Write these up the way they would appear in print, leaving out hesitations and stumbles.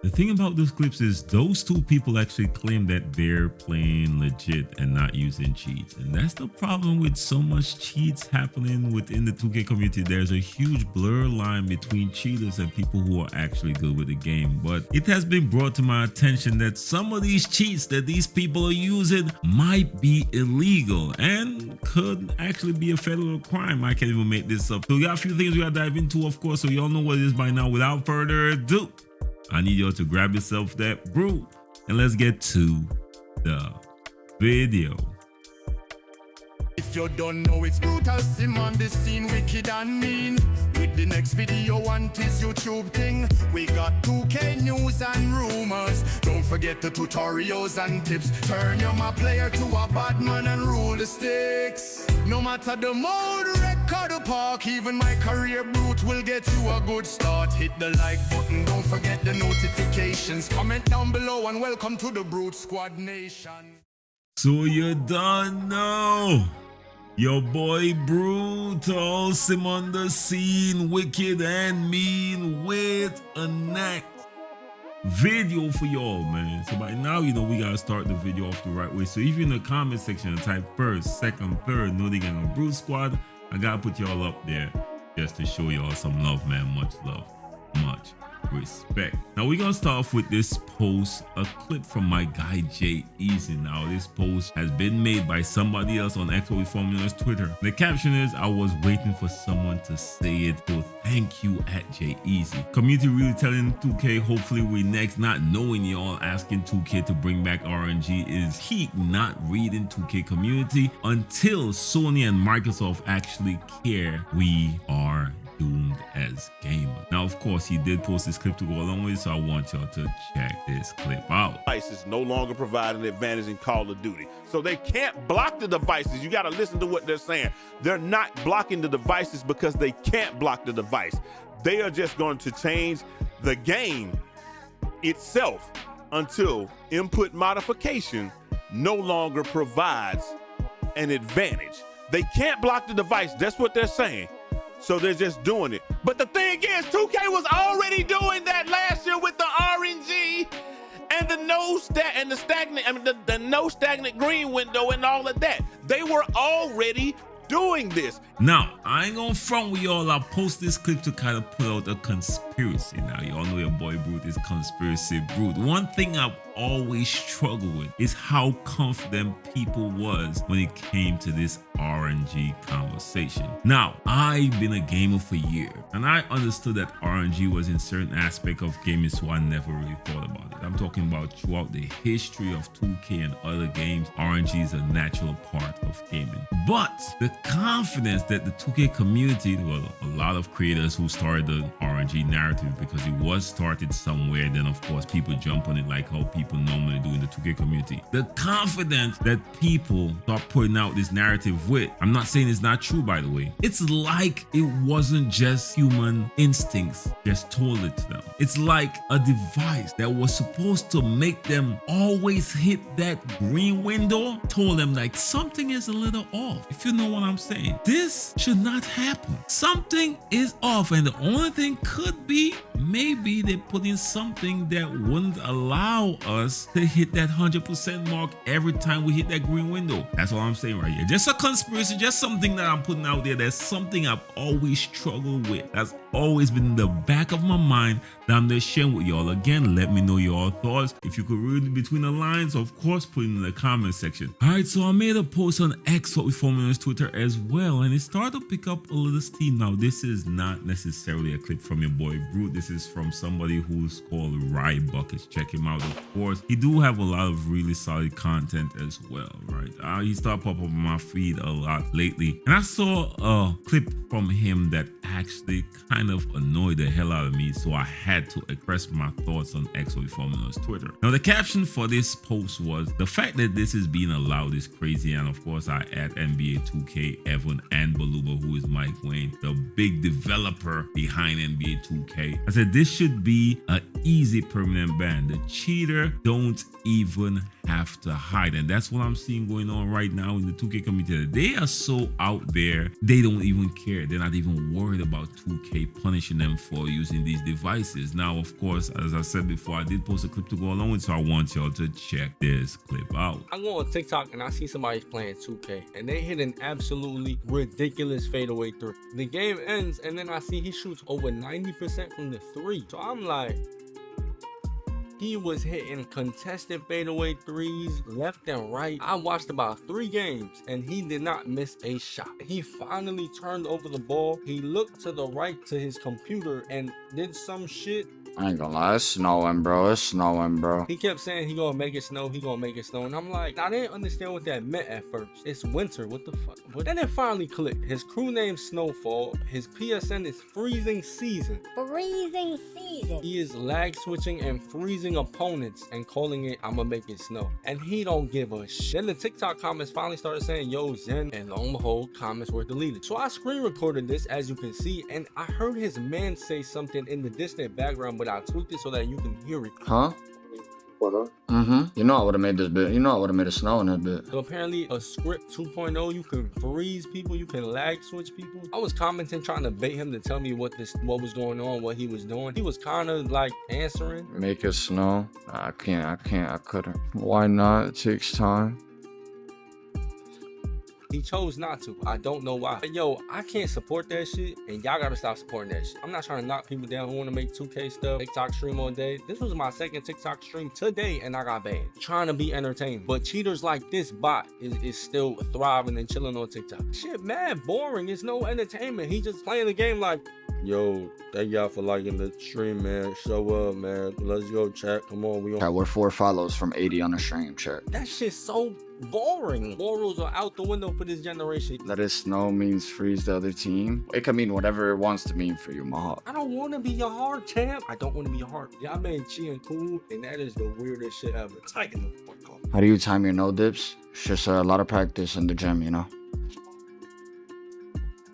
The thing about those clips is those two people actually claim that they're playing legit and not using cheats. And that's the problem with so much cheats happening within the 2K community. There's a huge blur line between cheaters and people who are actually good with the game. But it has been brought to my attention that some of these cheats that these people are using might be illegal and could actually be a federal crime. I can't even make this up. So we got a few things we gotta dive into, of course, so y'all know what it is by now. Without further ado, I need y'all to grab yourself that brew and let's get to the video. If you don't know, it's Brutalsim on the scene, wicked and mean. With the next video on this YouTube thing, we got 2K news and rumors. Don't forget the tutorials and tips. Turn your my player to a bad man and rule the sticks. No matter the mode, record or park, even my career Brute will get you a good start. Hit the like button, don't forget the notifications. Comment down below and welcome to the BruteSquad Nation. So you don't know. Your boy Brutalsim on the scene, wicked and mean, with a next video for y'all, man. So by now, you know, we gotta start the video off the right way. So if you're in the comment section, type first, second, third, know the gang on BruteSquad, I gotta put y'all up there just to show y'all some love, man. Much love, much respect. Now we're gonna start off with this post, a clip from my guy Jay Easy. Now this post has been made by somebody else on Xbox Formula's Twitter. The caption is, I was waiting for someone to say it, so thank you at Jay Easy. Community really telling 2K hopefully we next, not knowing y'all asking 2K to bring back RNG is heat not reading 2K community until Sony and Microsoft actually care. We are doomed as gamers. Now, of course, he did post this clip to go along with it, so I want y'all to check this clip out. Devices no longer provide an advantage in Call of Duty. So they can't block the devices. You got to listen to what they're saying. They're not blocking the devices because they can't block the device. They are just going to change the game itself until input modification no longer provides an advantage. They can't block the device. That's what they're saying. So they're just doing it. But the thing is, 2K was already doing that last year with the RNG and the no stagnant green window and all of that. They were already doing this. Now, I ain't gonna front with y'all. I'll post this clip to kind of put out a conspiracy. Now, y'all know your boy Brute is conspiracy Brute. One thing I've always struggled with is how confident people was when it came to this RNG conversation. Now, I've been a gamer for years, and I understood that RNG was in certain aspect of gaming, so I never really thought about it. I'm talking about throughout the history of 2K and other games, RNG is a natural part of gaming. But the confidence that the 2K community, well, a lot of creators who started the RNG narrative because it was started somewhere, then of course people jump on it like how people normally do in the 2K community. The confidence that people start putting out this narrative with, I'm not saying it's not true, by the way. It's like it wasn't just human instincts just told it to them. It's like a device that was supposed to make them always hit that green window told them like something is a little off, if you know what I'm saying. This should not happen. Something is off, and the only thing could be maybe they put in something that wouldn't allow us to hit that 100% mark every time we hit that green window. That's all I'm saying right here. Just a conspiracy, just something that I'm putting out there. That's something I've always struggled with. That's always been in the back of my mind that I'm just sharing with y'all. Again, let me know your thoughts. If you could read between the lines, of course, put it in the comment section. All right, so I made a post on X, what we formerly known as Twitter, as well, and it started to pick up a little steam. Now, this is not necessarily a clip from your boy Brute. This is from somebody who's called Rye Buckets. Check him out, of course. He do have a lot of really solid content as well, right? He started popping up on my feed a lot lately, and I saw a clip from him that actually kind of annoyed the hell out of me, so I had to express my thoughts on XO Formula's Twitter. Now, the caption for this post was, the fact that this is being allowed is crazy, and of course I add NBA 2K, Evan, and Baluba, who is Mike Wayne, the big developer behind NBA 2K. I said this should be an easy permanent ban. The cheater don't even have to hide, and that's what I'm seeing going on right now in the 2K community. They are so out there, they don't even care. They're not even worried about 2K punishing them for using these devices. Now, of course, as I said before, I did post a clip to go along with, so I want y'all to check this clip out. I go on TikTok and I see somebody playing 2K and they hit an absolutely ridiculous fadeaway 3. The game ends and then I see he shoots over 90% from the 3. So I'm like, he was hitting contested fadeaway 3s left and right. I watched about 3 games and he did not miss a shot. He finally turned over the ball. He looked to the right to his computer and did some shit. I ain't gonna lie, it's snowing, bro. It's snowing, bro. He kept saying he gonna make it snow, he gonna make it snow. And I'm like, I didn't understand what that meant at first. It's winter, what the fuck? But then it finally clicked. His crew name Snowfall. His PSN is Freezing Season. Freezing Season. He is lag switching and freezing opponents and calling it, I'ma make it snow. And he don't give a shit. Then the TikTok comments finally started saying, yo, Zen, and lo and behold, comments were deleted. So I screen recorded this, as you can see, and I heard his man say something in the distant background, but I tweaked it so that you can hear it. Huh? What up? You know I would have made this bit. You know I would have made it snow in that bit. So apparently a script 2.0, you can freeze people, you can lag switch people. I was commenting trying to bait him to tell me what was going on, what he was doing. He was kind of like answering. Make it snow? I couldn't. Why not? It takes time. He chose not to. I don't know why. But yo, I can't support that shit, and y'all gotta stop supporting that shit. I'm not trying to knock people down who want to make 2K stuff, TikTok stream all day. This was my second TikTok stream today, and I got banned. Trying to be entertained. But cheaters like this bot is still thriving and chilling on TikTok. Shit, mad boring. It's no entertainment. He just playing the game like, yo, thank y'all for liking the stream, man. Show up, man. Let's go, chat. Come on, we on. We're 4 follows from 80 on the stream, chat. That shit's so boring. Morals are out the window for this generation. Let it snow means freeze the other team. It can mean whatever it wants to mean for you, Mahawk. I don't want to be your heart, champ. I don't want to be your heart. Y'all been cheating cool, and that is the weirdest shit ever. Tighten the fuck up. How do you time your no dips? It's just a lot of practice in the gym, you know?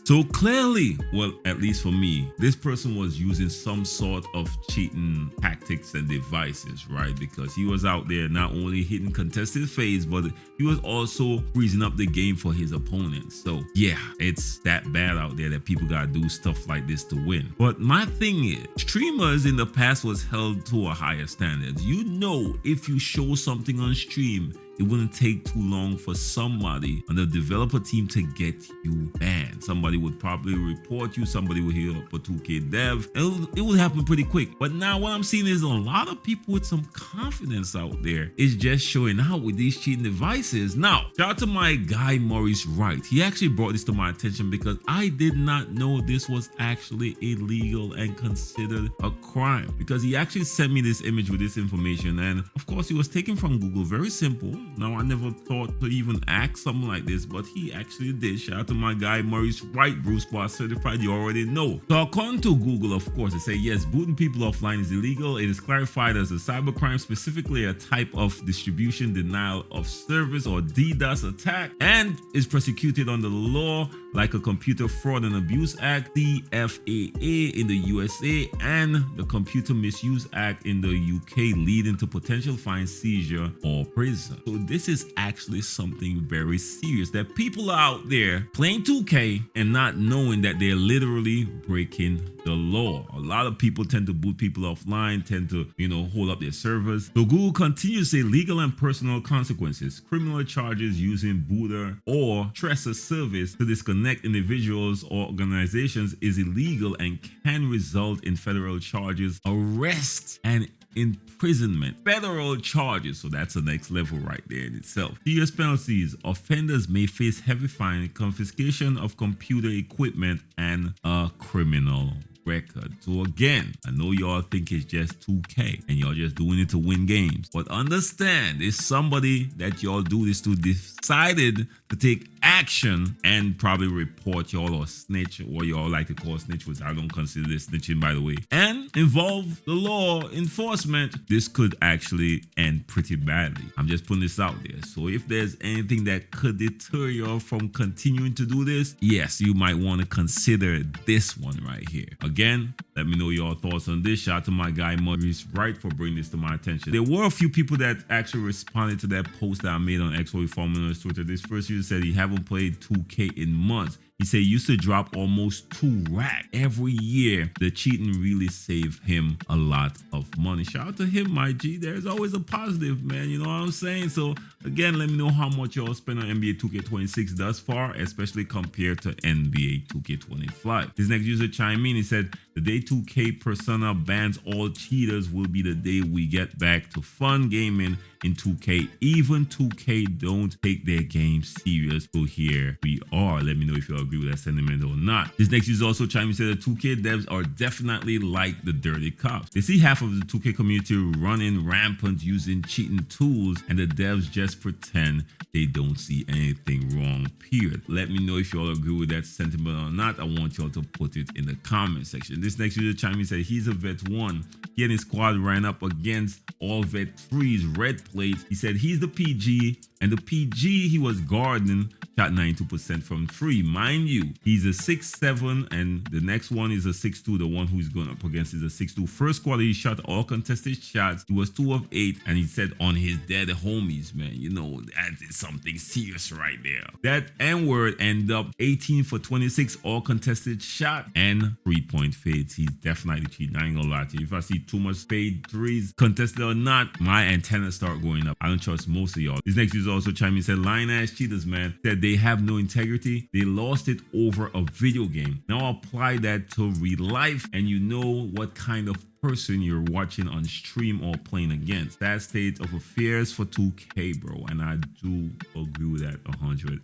So clearly, well, at least for me, this person was using some sort of cheating tactics and devices, right? Because he was out there not only hitting contested phase, but he was also freezing up the game for his opponents. So yeah, it's that bad out there that people gotta do stuff like this to win. But my thing is, streamers in the past was held to a higher standard. You know, if you show something on stream, it wouldn't take too long for somebody on the developer team to get you banned. Somebody would probably report you, somebody would hit up a 2K dev. It would happen pretty quick. But now what I'm seeing is a lot of people with some confidence out there is just showing out with these cheating devices. Now, shout out to my guy Maurice Wright. He actually brought this to my attention because I did not know this was actually illegal and considered a crime, because he actually sent me this image with this information, and of course it was taken from Google. Very simple. Now, I never thought to even ask something like this, but he actually did. Shout out to my guy Maurice Wright, BruteSquad certified. You already know. So according to Google, of course, they say yes, booting people offline is illegal. It is clarified as a cybercrime, specifically a type of distribution denial of service or DDoS attack, and is prosecuted under the law like a Computer Fraud and Abuse Act, the FAA in the USA, and the Computer Misuse Act in the UK, leading to potential fine, seizure, or prison. So this is actually something very serious, that people are out there playing 2K and not knowing that they're literally breaking the law. A lot of people tend to boot people offline, tend to, hold up their servers. So Google continues to say legal and personal consequences. Criminal charges using booter or tracer service to disconnect individuals or organizations is illegal and can result in federal charges, arrest, and imprisonment. Federal charges, so that's the next level right there in itself. Serious penalties. Offenders may face heavy fine, confiscation of computer equipment, and a criminal record. So again, I know y'all think it's just 2K and y'all just doing it to win games, but understand, it's somebody that y'all do this to decided to take action action and probably report y'all or snitch, or y'all like to call snitch, which I don't consider this snitching, by the way, and involve the law enforcement, this could actually end pretty badly. I'm just putting this out there. So if there's anything that could deter y'all from continuing to do this, yes, you might want to consider this one right here. Again, let me know your thoughts on this. Shout out to my guy Maurice Wright for bringing this to my attention. There were a few people that actually responded to that post that I made on X, or following on his Twitter. This first user said he haven't played 2K in months. He said he used to drop almost 2 racks every year. The cheating really saved him a lot of money. Shout out to him, my G. There's always a positive, man. You know what I'm saying? So again, let me know how much y'all spend on NBA 2K26 thus far, especially compared to NBA 2K25. This next user chimed in. He said, the day 2K persona bans all cheaters will be the day we get back to fun gaming in 2K. Even 2K don't take their game serious. So here we are. Let me know if you agree with that sentiment or not. This next user also chimed in, said the 2K devs are definitely like the dirty cops. They see half of the 2K community running rampant using cheating tools, and the devs just pretend they don't see anything wrong, period. Let me know if you all agree with that sentiment or not. I want y'all to put it in the comment section. This next user chimed in, said he's a vet 1. He and his squad ran up against all vet 3's red plates. He said he's the PG, and the PG he was guarding shot 92% from 3. Mind you, he's a 6'7", and the next one is a 6'2". The one who's going up against is a 6'2". First quarter, he shot all contested shots. He was 2 of 8, and he said on his dead homies, man, you know, that is something serious right there. That N-word ended up 18 for 26, all contested shot, and 3-point fades. He's definitely cheating. I ain't gonna lie to you. If I see too much fade threes, contested or not, my antennas start going up. I don't trust most of y'all. This next user also chimed in, said lying ass cheaters, man, said they have no integrity. They lost it over a video game. Now apply that to real life, and you know what kind of person you're watching on stream or playing against. That state of affairs for 2K, bro, and I do agree with that 110%.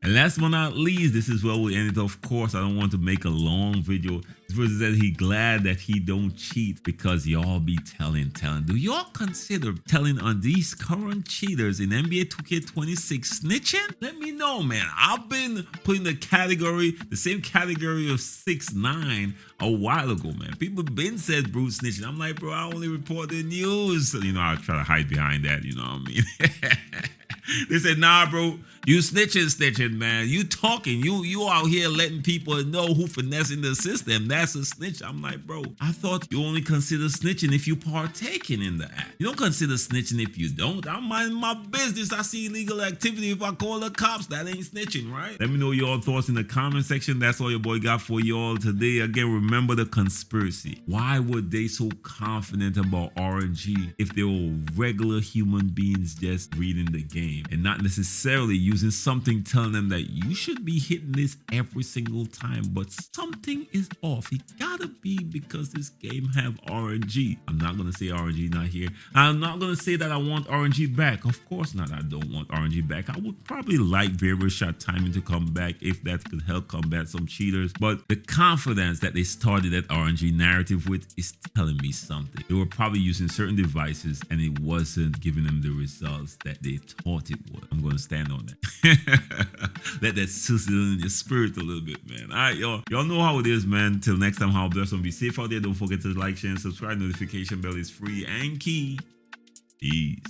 And last but not least, this is where we end it. Of course, I don't want to make a long video. This person said he glad that he don't cheat because y'all be telling. Do y'all consider telling on these current cheaters in NBA 2K26 snitching? Let me know, man. I've been putting the same category of 6ix9ine a while ago, man. People been said Brute snitching. I'm like, bro, I only report the news. You know, I try to hide behind that, you know what I mean? They said, nah, bro, you snitching, man. You talking, you out here letting people know who finessing the system. That's a snitch. I'm like, bro, I thought you only consider snitching if you partaking in the act. You don't consider snitching if you don't. I'm minding my business. I see illegal activity. If I call the cops, that ain't snitching, right? Let me know your thoughts in the comment section. That's all your boy got for y'all today. Again, remember the conspiracy. Why were they so confident about RNG if they were regular human beings just reading the game and not necessarily using something telling them that you should be hitting this every single time, but something is off? It gotta be because this game have RNG. I'm not gonna say RNG not here. I'm not gonna say that I want RNG back. Of course not. I don't want RNG back. I would probably like variable shot timing to come back if that could help combat some cheaters, but the confidence that they started that RNG narrative with is telling me something. They were probably using certain devices and it wasn't giving them the results that they thought it would. I'm gonna stand on that. Let that sizzle in your spirit a little bit, man. All right, y'all know how it is, man. Till next time, how blessed and be safe out there. Don't forget to like, share, and subscribe. Notification bell is free and key. Peace.